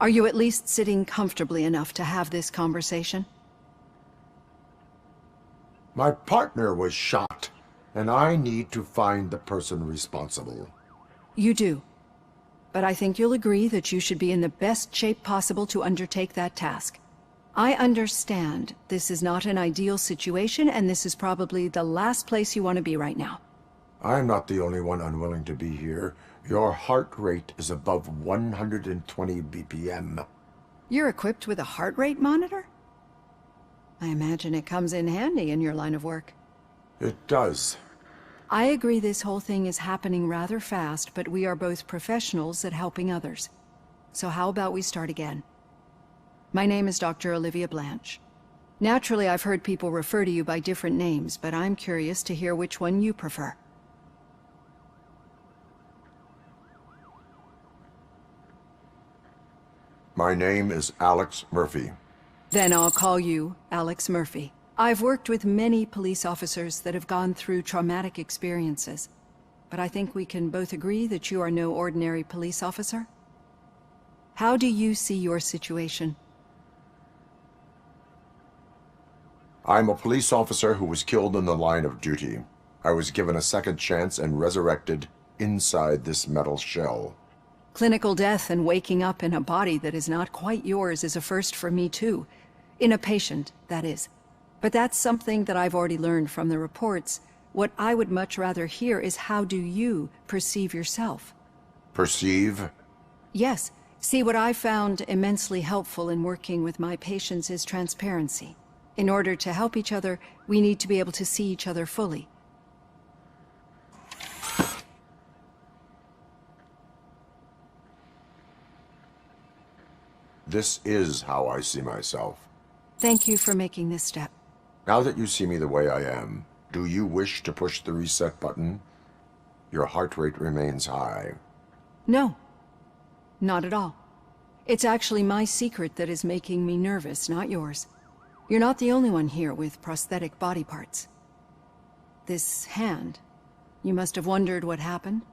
Are you at least sitting comfortably enough to have this conversation? My partner was shot, and I need to find the person responsible. You do. But I think you'll agree that you should be in the best shape possible to undertake that task. I understand this is not an ideal situation, and this is probably the last place you want to be right now. I'm not the only one unwilling to be here. Your heart rate is above 120 BPM. You're equipped with a heart rate monitor? I imagine it comes in handy in your line of work. It does. I agree this whole thing is happening rather fast, but we are both professionals at helping others. So how about we start again? My name is Dr. Olivia Blanche. Naturally, I've heard people refer to you by different names, but I'm curious to hear which one you prefer. My name is Alex Murphy. Then I'll call you Alex Murphy. I've worked with many police officers that have gone through traumatic experiences, but I think we can both agree that you are no ordinary police officer. How do you see your situation? I'm a police officer who was killed in the line of duty. I was given a second chance and resurrected inside this metal shell. Clinical death and waking up in a body that is not quite yours is a first for me too. In a patient, that is. But that's something that I've already learned from the reports. What I would much rather hear is how do you perceive yourself? Perceive? Yes. See, what I found immensely helpful in working with my patients is transparency. In order to help each other, we need to be able to see each other fully. This is how I see myself. Thank you for making this step. Now that you see me the way I am, do you wish to push the reset button? Your heart rate remains high. No, not at all. It's actually my secret that is making me nervous, not yours. You're not the only one here with prosthetic body parts. This hand, you must have wondered what happened.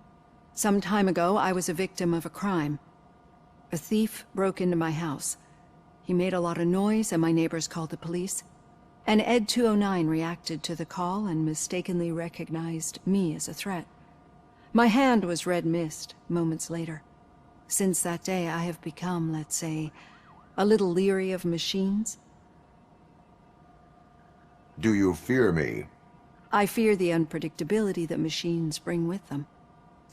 Some time ago, I was a victim of a crime. A thief broke into my house. He made a lot of noise and my neighbors called the police. And Ed 209 reacted to the call and mistakenly recognized me as a threat. My hand was red mist moments later. Since that day, I have become, let's say, a little leery of machines. Do you fear me? I fear the unpredictability that machines bring with them.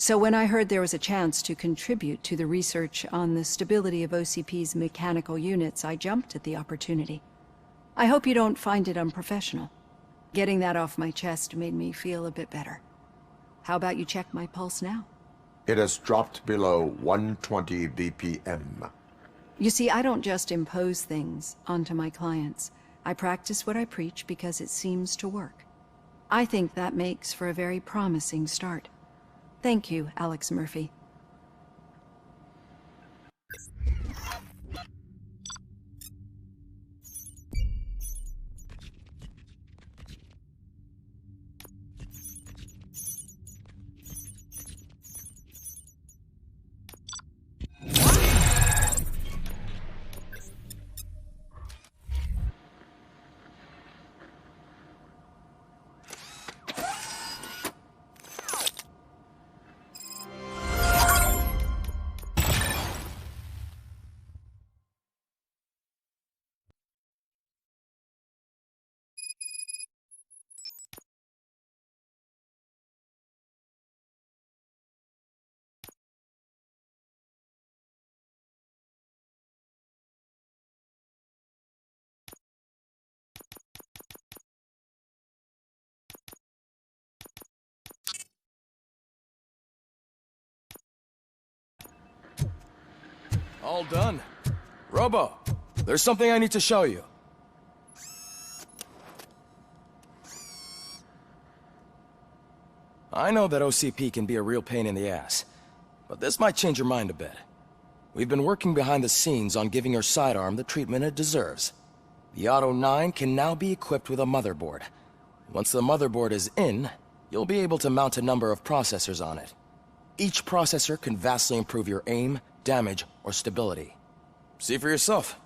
So when I heard there was a chance to contribute to the research on the stability of OCP's mechanical units, I jumped at the opportunity. I hope you don't find it unprofessional. Getting that off my chest made me feel a bit better. How about you check my pulse now? It has dropped below 120 BPM. You see, I don't just impose things onto my clients. I practice what I preach because it seems to work. I think that makes for a very promising start. Thank you, Alex Murphy. All done. Robo, there's something I need to show you. I know that OCP can be a real pain in the ass, but this might change your mind a bit. We've been working behind the scenes on giving your sidearm the treatment it deserves. The Auto 9 can now be equipped with a motherboard. Once the motherboard is in, you'll be able to mount a number of processors on it. Each processor can vastly improve your aim, damage, or stability. See for yourself.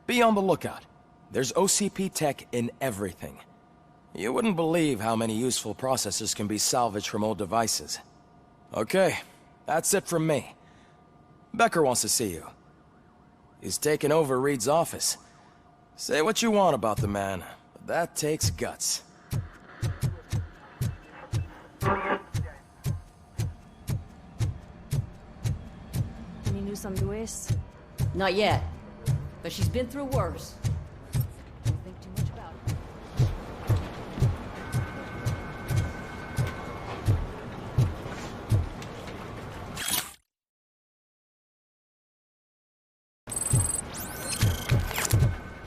Be on the lookout. There's OCP tech in everything. You wouldn't believe how many useful processors can be salvaged from old devices. Okay, that's it from me. Becker wants to see you. He's taken over Reed's office. Say what you want about the man, but that takes guts. Any news on Luis? Not yet. But she's been through worse. Don't think too much about it.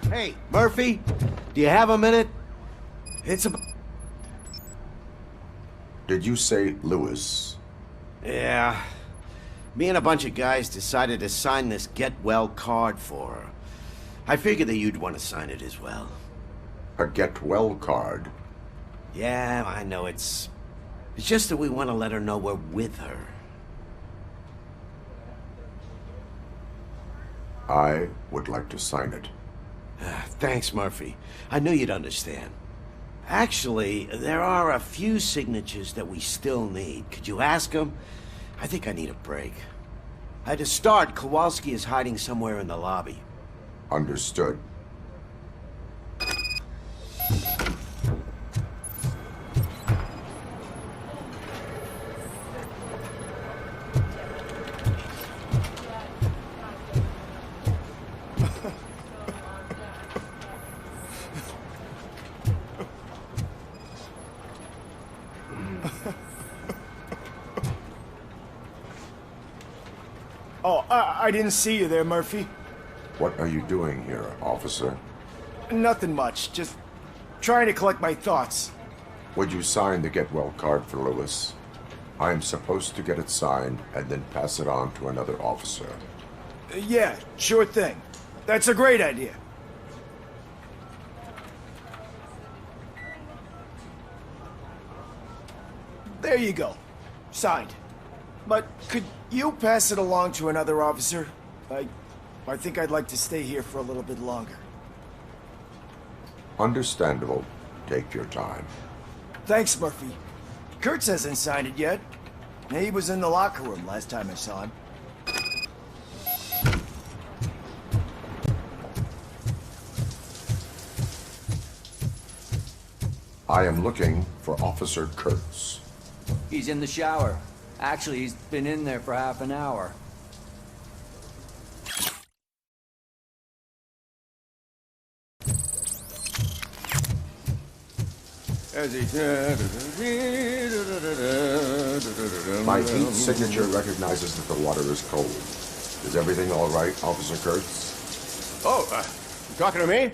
Hey, Murphy, do you have a minute? It's a... Did you say Lewis? Yeah. Me and a bunch of guys decided to sign this get well card for her. I figured that you'd want to sign it as well. A get well card? Yeah, I know it's just that we want to let her know we're with her. I would like to sign it. Thanks, Murphy. I knew you'd understand. Actually, there are a few signatures that we still need. Could you ask them? I think I need a break. To start, Kowalski is hiding somewhere in the lobby. Understood. Oh, I didn't see you there, Murphy. What are you doing here, officer? Nothing much, just trying to collect my thoughts. Would you sign the get well card for Lewis? I am supposed to get it signed and then pass it on to another officer. Yeah, sure thing. That's a great idea. There you go. Signed. But could you pass it along to another officer? I think I'd like to stay here for a little bit longer. Understandable. Take your time. Thanks, Murphy. Kurtz hasn't signed it yet. He was in the locker room last time I saw him. I am looking for Officer Kurtz. He's in the shower. Actually, he's been in there for half an hour. My heat signature recognizes that the water is cold. Is everything all right, Officer Kurtz? Oh, you talking to me?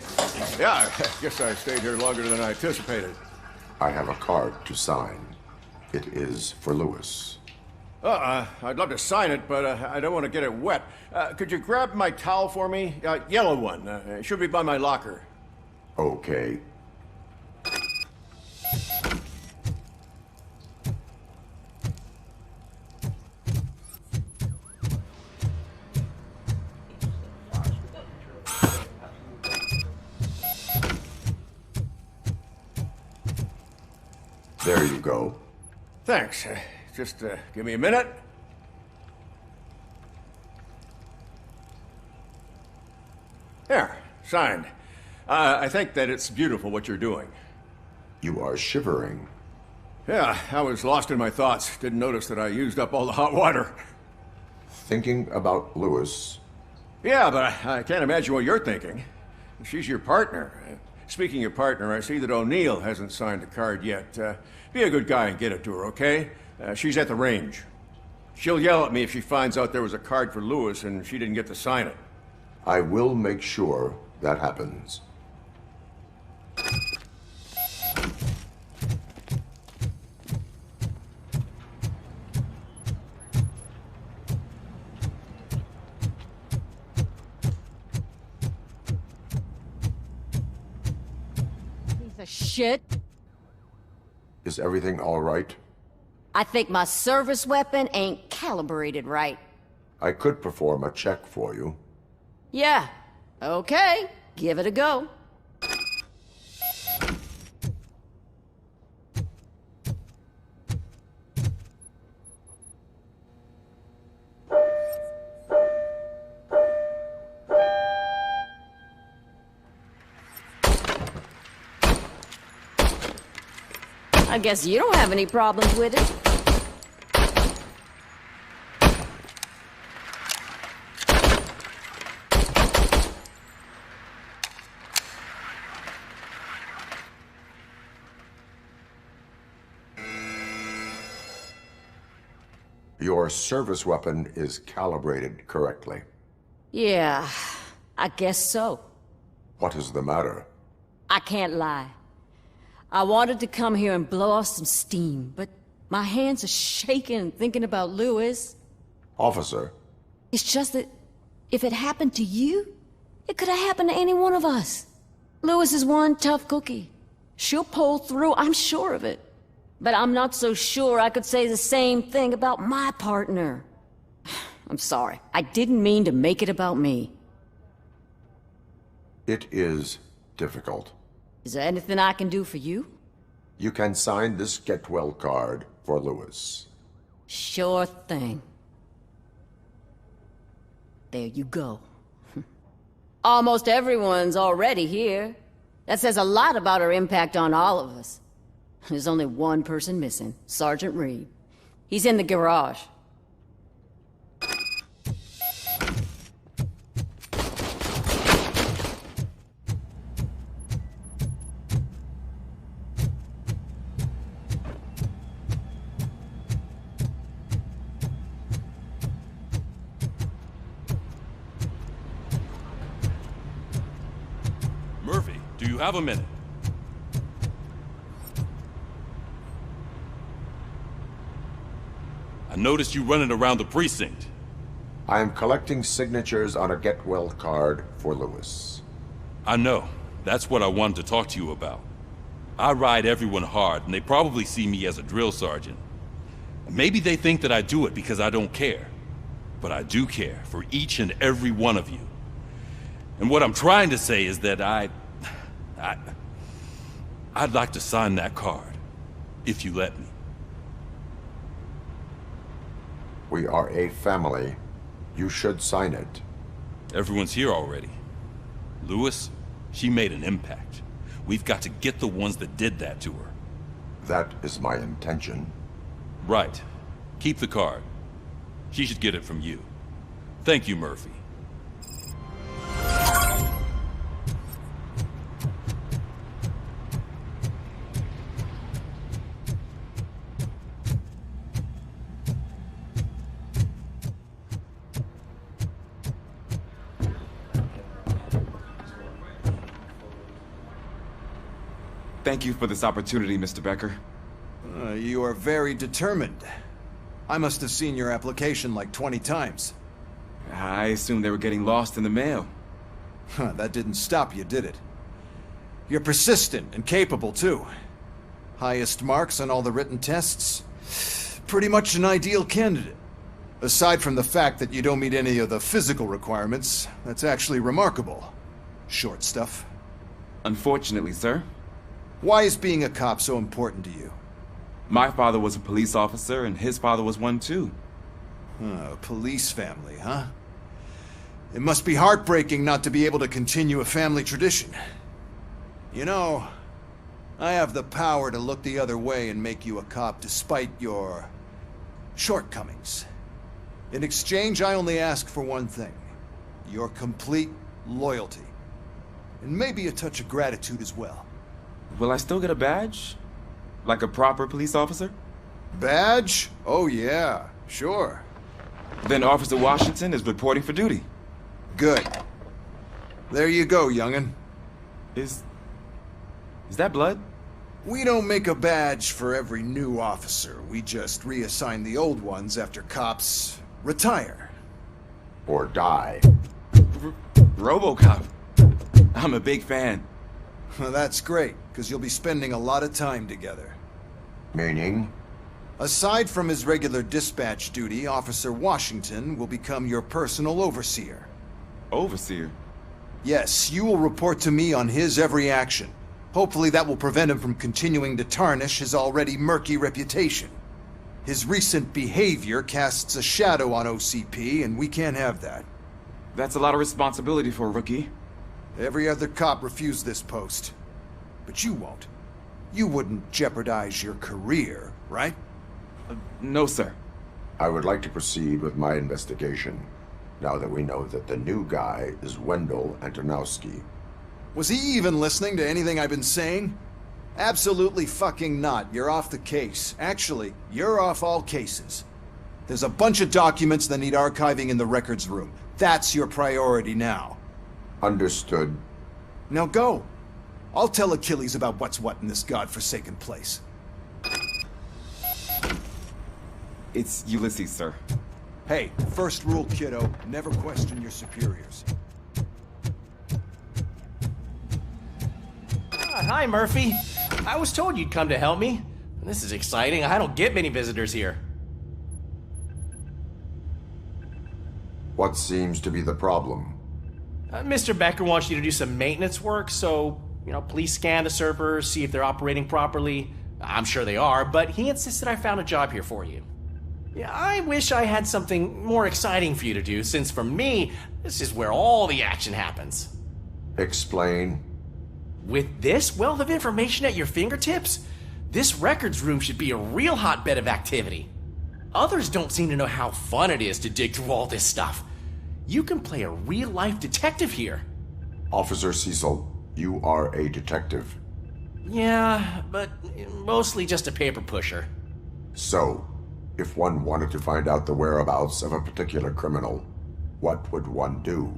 Yeah, I guess I stayed here longer than I anticipated. I have a card to sign. It is for Lewis. I'd love to sign it, but I don't want to get it wet. Could you grab my towel for me? Yellow one. It should be by my locker. Okay. There you go. Thanks. Just give me a minute. There, signed. I think that it's beautiful what you're doing. You are shivering. Yeah, I was lost in my thoughts. Didn't notice that I used up all the hot water. Thinking about Lewis. Yeah, but I can't imagine what you're thinking. She's your partner. Speaking of partner, I see that O'Neill hasn't signed the card yet. Be a good guy and get it to her, okay? She's at the range. She'll yell at me if she finds out there was a card for Lewis and she didn't get to sign it. I will make sure that happens. The shit? Is everything all right? I think my service weapon ain't calibrated right. I could perform a check for you. Yeah. Okay. Give it a go. I guess you don't have any problems with it. Your service weapon is calibrated correctly. Yeah, I guess so. What is the matter? I can't lie. I wanted to come here and blow off some steam, but my hands are shaking thinking about Lewis. Officer, It's just that if it happened to you, it could have happened to any one of us. Lewis is one tough cookie. She'll pull through, I'm sure of it. But I'm not so sure I could say the same thing about my partner. I'm sorry. I didn't mean to make it about me. it is difficult. Is there anything I can do for you? You can sign this get well card for Lewis. Sure thing. There you go. Almost everyone's already here. That says a lot about her impact on all of us. There's only one person missing, Sergeant Reed. He's in the garage. Murphy, do you have a minute? I noticed you running around the precinct. I am collecting signatures on a get well card for Lewis. I know. That's what I wanted to talk to you about. I ride everyone hard, and they probably see me as a drill sergeant. Maybe they think that I do it because I don't care. But I do care for each and every one of you. And what I'm trying to say is that I'd like to sign that card, if you let me. We are a family. You should sign it. Everyone's here already. Lewis, she made an impact. We've got to get the ones that did that to her. That is my intention. Right. Keep the card. She should get it from you. Thank you, Murphy. Thank you for this opportunity, Mr. Becker. You are very determined. I must have seen your application like 20 times. I assumed they were getting lost in the mail. That didn't stop you, did it? You're persistent and capable, too. Highest marks on all the written tests. Pretty much an ideal candidate. Aside from the fact that you don't meet any of the physical requirements, that's actually remarkable. Short stuff. Unfortunately, sir. Why is being a cop so important to you? My father was a police officer, and his father was one too. A police family, huh? It must be heartbreaking not to be able to continue a family tradition. You know, I have the power to look the other way and make you a cop despite your shortcomings. In exchange, I only ask for one thing. Your complete loyalty. And maybe a touch of gratitude as well. Will I still get a badge? Like a proper police officer? Badge? Oh yeah, sure. Then Officer Washington is reporting for duty. Good. There you go, young'un. Is that blood? We don't make a badge for every new officer. We just reassign the old ones after cops retire. Or die. Robocop. I'm a big fan. Well, that's great, because you'll be spending a lot of time together. Meaning? Aside from his regular dispatch duty, Officer Washington will become your personal overseer. Overseer? Yes, you will report to me on his every action. Hopefully that will prevent him from continuing to tarnish his already murky reputation. His recent behavior casts a shadow on OCP, and we can't have that. That's a lot of responsibility for a rookie. Every other cop refused this post. But you won't. You wouldn't jeopardize your career, right? No, sir. I would like to proceed with my investigation, now that we know that the new guy is Wendell Antonowski. Was he even listening to anything I've been saying? Absolutely fucking not. You're off the case. Actually, you're off all cases. There's a bunch of documents that need archiving in the records room. That's your priority now. Understood. Now go. I'll tell Achilles about what's what in this godforsaken place. It's Ulysses, sir. Hey, first rule, kiddo. Never question your superiors. Hi, Murphy. I was told you'd come to help me. This is exciting. I don't get many visitors here. What seems to be the problem? Mr. Becker wants you to do some maintenance work, so, please scan the servers, see if they're operating properly. I'm sure they are, but he insisted I found a job here for you. Yeah, I wish I had something more exciting for you to do, since for me, this is where all the action happens. Explain. With this wealth of information at your fingertips, this records room should be a real hotbed of activity. Others don't seem to know how fun it is to dig through all this stuff. You can play a real-life detective here. Officer Cecil, you are a detective. Yeah, but mostly just a paper pusher. So, if one wanted to find out the whereabouts of a particular criminal, what would one do?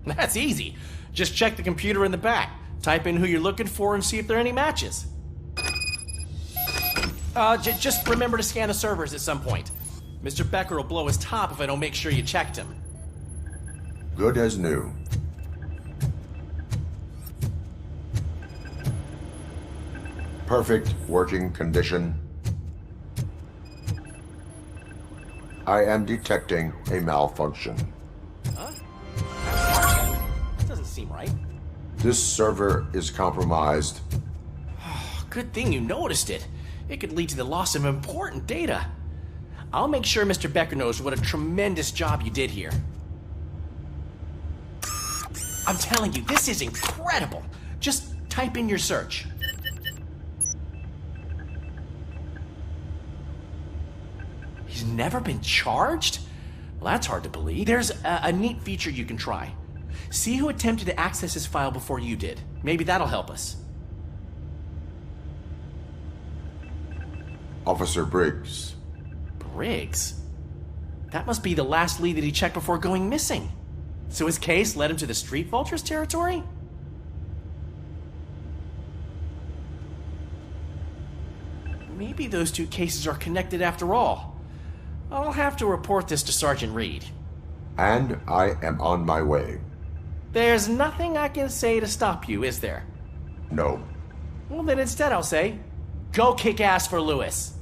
That's easy. Just check the computer in the back. Type in who you're looking for and see if there are any matches. Just remember to scan the servers at some point. Mr. Becker will blow his top if I don't make sure you checked him. Good as new. Perfect working condition. I am detecting a malfunction. Huh? That doesn't seem right. This server is compromised. Good thing you noticed it. It could lead to the loss of important data. I'll make sure Mr. Becker knows what a tremendous job you did here. I'm telling you, this is incredible. Just type in your search. He's never been charged? Well, that's hard to believe. There's a neat feature you can try. See who attempted to access his file before you did. Maybe that'll help us. Officer Briggs. Briggs? That must be the last lead that he checked before going missing. So his case led him to the Street Vultures territory? Maybe those two cases are connected after all. I'll have to report this to Sergeant Reed. And I am on my way. There's nothing I can say to stop you, is there? No. Well, then instead I'll say, go kick ass for Lewis.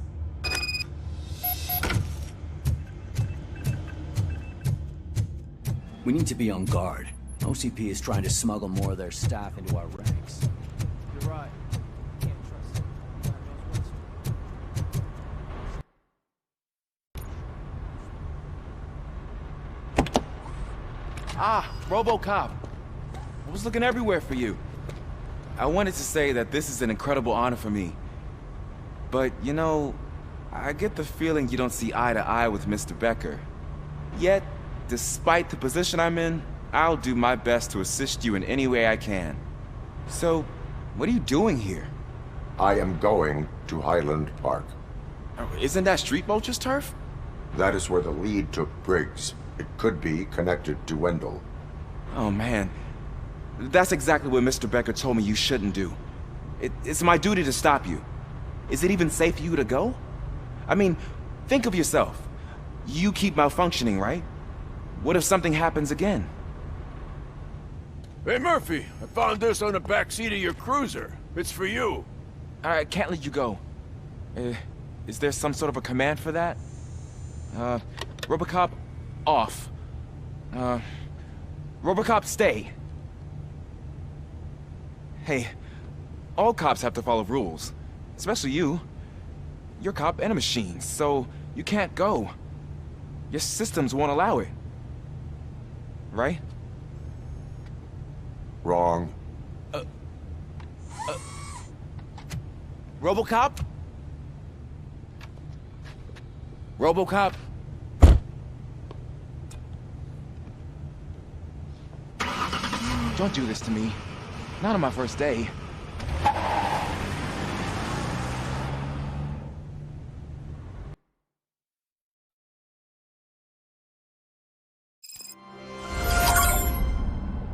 We need to be on guard. OCP is trying to smuggle more of their staff into our ranks. You're right. Can't trust him. Ah, Robocop. I was looking everywhere for you. I wanted to say that this is an incredible honor for me. But, I get the feeling you don't see eye to eye with Mr. Becker. Yet, despite the position I'm in, I'll do my best to assist you in any way I can. So, what are you doing here? I am going to Highland Park. Isn't that Street Vulture's turf? That is where the lead took Briggs. It could be connected to Wendell. Oh, man. That's exactly what Mr. Becker told me you shouldn't do. It's my duty to stop you. Is it even safe for you to go? I mean, think of yourself. You keep malfunctioning, right? What if something happens again? Hey, Murphy, I found this on the back seat of your cruiser. It's for you. I can't let you go. Is there some sort of a command for that? Robocop, off. Robocop, stay. Hey, all cops have to follow rules. Especially you. You're a cop and a machine, so you can't go. Your systems won't allow it. Right? Wrong. Robocop? Robocop? Don't do this to me. Not on my first day.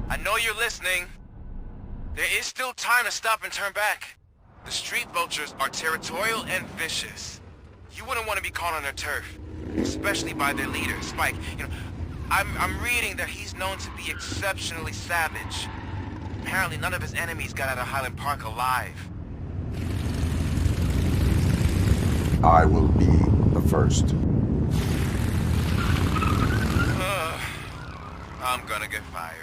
I know you're listening. There is still time to stop and turn back. The street vultures are territorial and vicious. You wouldn't want to be caught on their turf, especially by their leader, Spike. You know, I'm reading that he's known to be exceptionally savage. Apparently none of his enemies got out of Highland Park alive. I will be the first. I'm gonna get fired.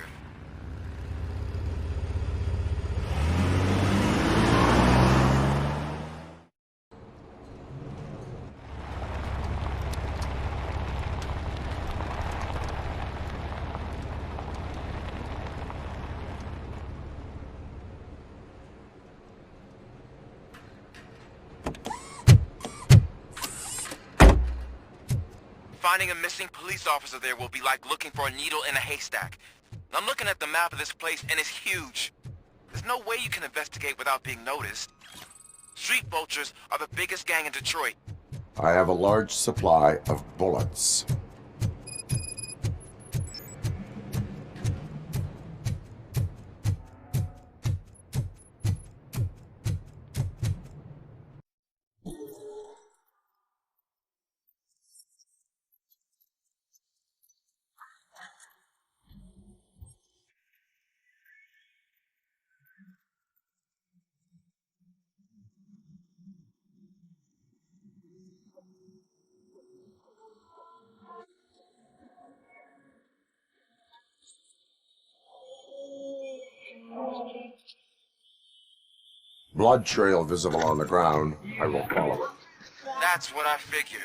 Finding a missing police officer there will be like looking for a needle in a haystack. I'm looking at the map of this place and it's huge. There's no way you can investigate without being noticed. Street vultures are the biggest gang in Detroit. I have a large supply of bullets. Blood trail visible on the ground. I will follow it. That's what I figured.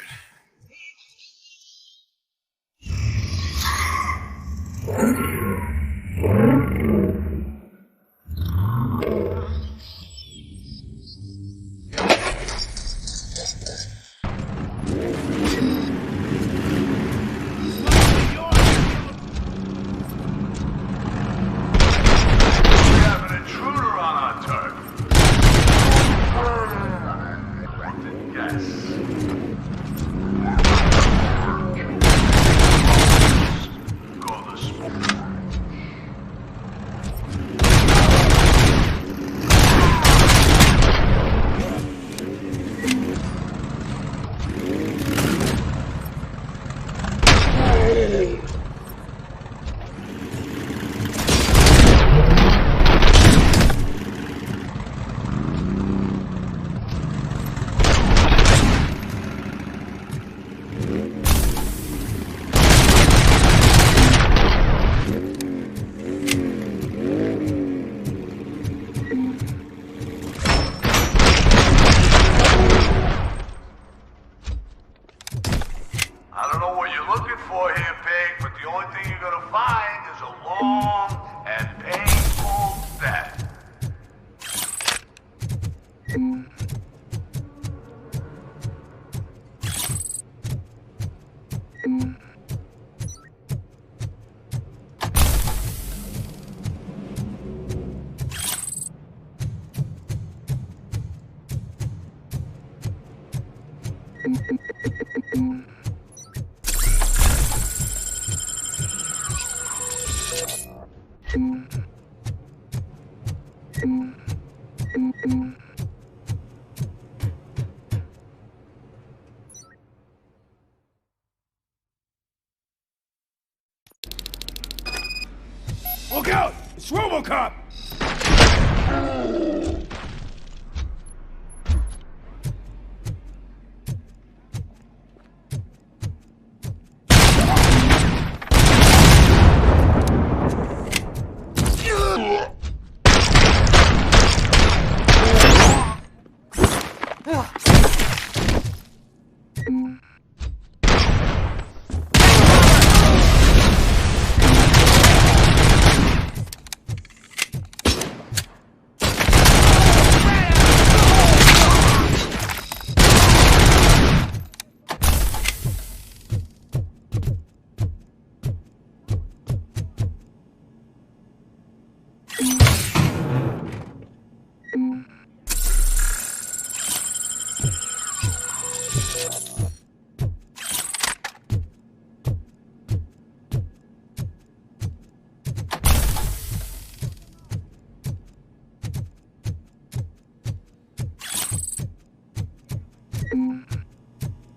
Look out! It's Robocop! Robocop!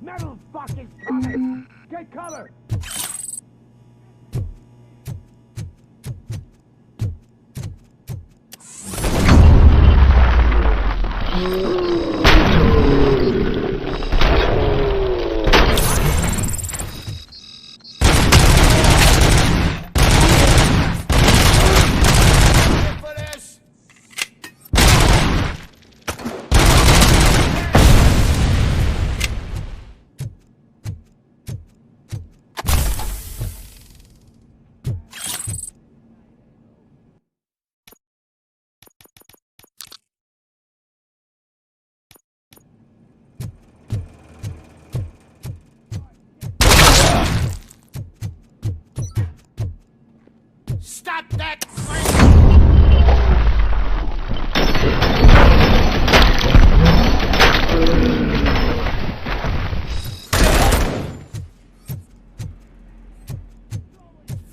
Metal fucking coming! Get cover! Stop that!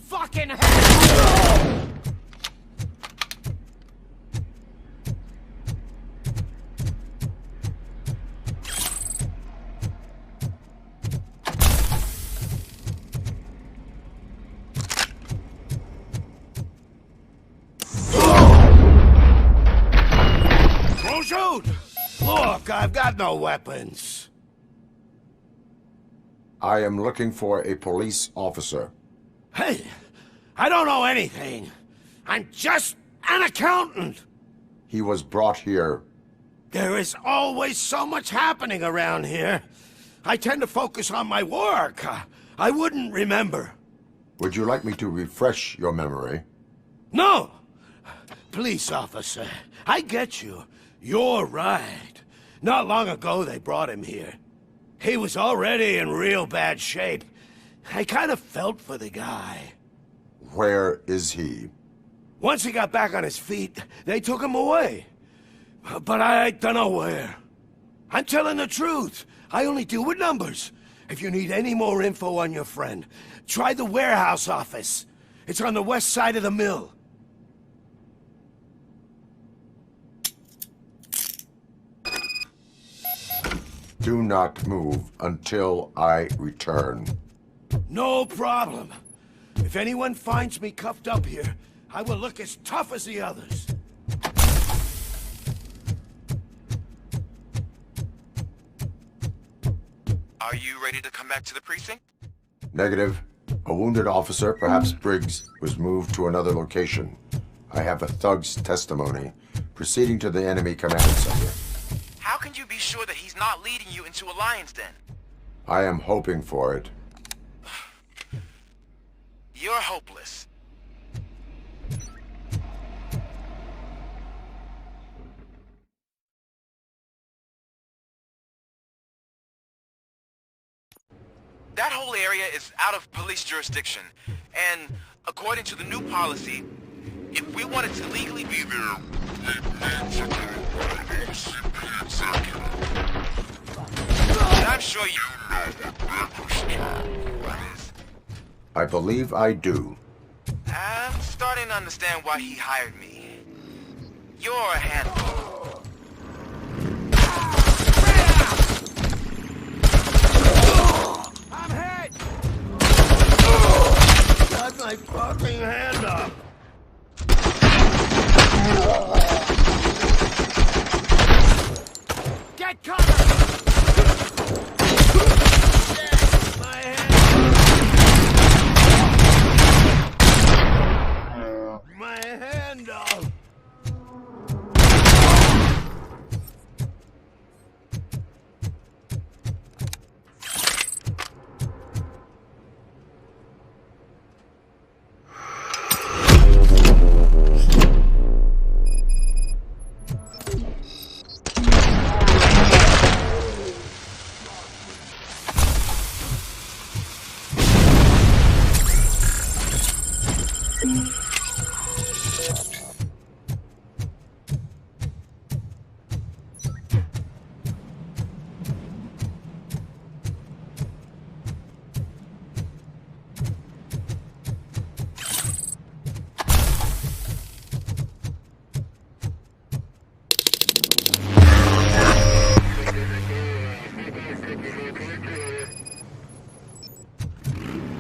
Fucking hell! Don't shoot! Look, I've got no weapons. I am looking for a police officer. Hey, I don't know anything. I'm just an accountant. He was brought here. There is always so much happening around here. I tend to focus on my work. I wouldn't remember. Would you like me to refresh your memory? No! Police officer, I get you. You're right. Not long ago they brought him here. He was already in real bad shape. I kind of felt for the guy. Where is he? Once he got back on his feet, they took him away. But I don't know where. I'm telling the truth. I only deal with numbers. If you need any more info on your friend, try the warehouse office. It's on the west side of the mill. Do not move until I return. No problem. If anyone finds me cuffed up here, I will look as tough as the others. Are you ready to come back to the precinct? Negative. A wounded officer, perhaps Briggs, was moved to another location. I have a thug's testimony, proceeding to the enemy command center. How can you be sure that he's not leading you into a lion's den? I am hoping for it. You're hopeless. That whole area is out of police jurisdiction, and according to the new policy, if we wanted to legally be there, and I'm sure you know what is. I believe I do. I'm starting to understand why he hired me. You're a handful. I'm hit! Got my fucking hand up. Get cover! My hand! My handle!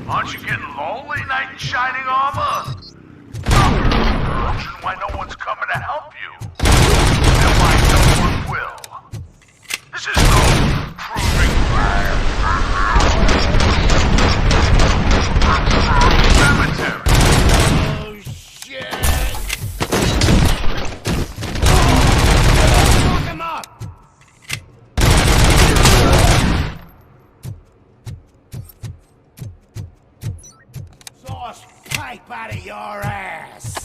Aren't you getting lonely, knight in shining armor? Why no one's coming to help you? And why no one will? This is no proving ground. Cemetery. Oh, shit! Fuck him up! Sauce pipe out of your ass!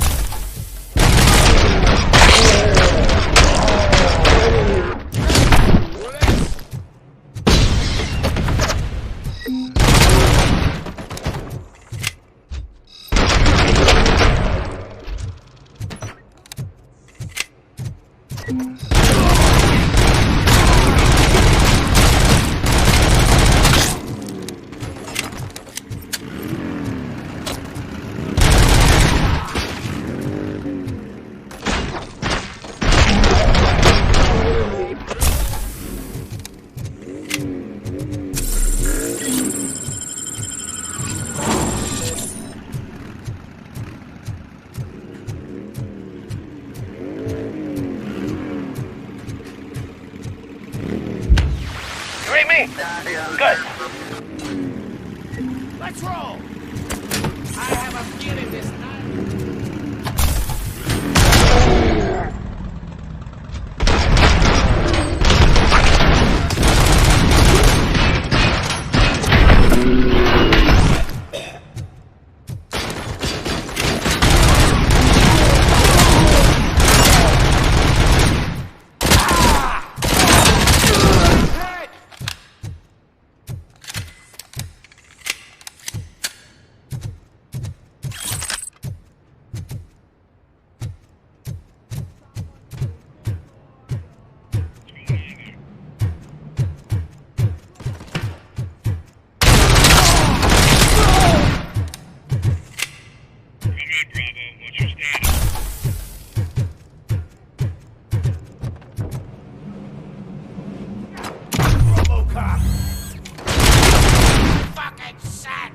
Good. Let's roll! I have a feeling this night. Robocop! Fucking set!